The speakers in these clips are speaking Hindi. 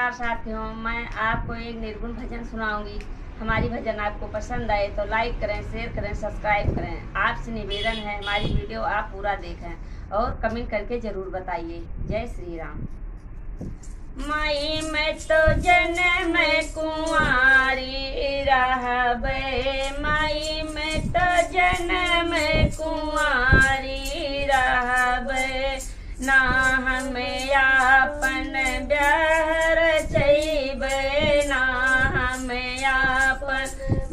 नमस्कार साथियों, मैं आपको एक निर्गुण भजन सुनाऊंगी। हमारी भजन आपको पसंद आए तो लाइक करें, शेयर करें, सब्सक्राइब करें। आपसे निवेदन है हमारी वीडियो आप पूरा देखें और कमेंट करके जरूर बताइए। जय श्री राम। माई मैं तो जन्म कुंवारी रहबे, माई मैं तो जन्म कुंवारी रहबे, ना हमें आपन ब्याह रचैबे, ना हमें आपन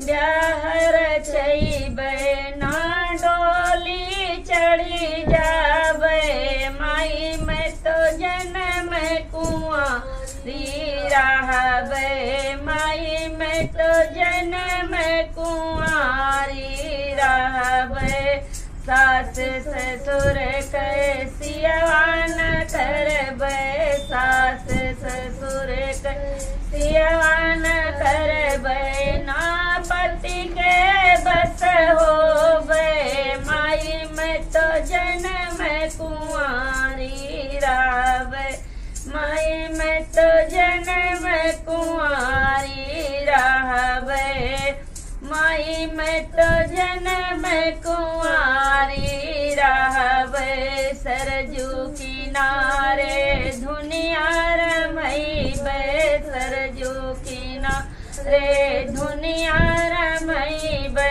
ब्याह रचैबे, ना डोली चढ़ी जाबे, माई मैं तो जन्म कुंवारी रहबे, माई मैं तो जन्म कुंवारी रहबे, सास ससुर के सियवान करबे, सास ससुर के सियवान करबे, ना पति के बस होबे, माई मैं तो जन्म कुंवारी रहबे, माई मैं तो जन्म कुंवारी रहबे, माई मैं तो जन्म कुंवारी रहबे, सरजू किनारे धुनिया रमैबे, सरजू किनारे धुनिया रमैबे,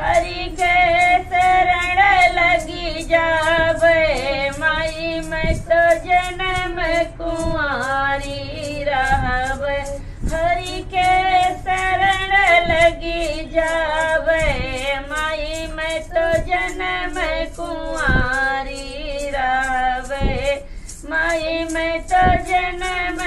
हरि के शरण लगी जाबे, माई मैं तो जन्म कुंवारी रहबे, हरि के शरण लगी जाबे, माई मैं तो जन्म कुंवारी रहबे, माई मैं तो जन्म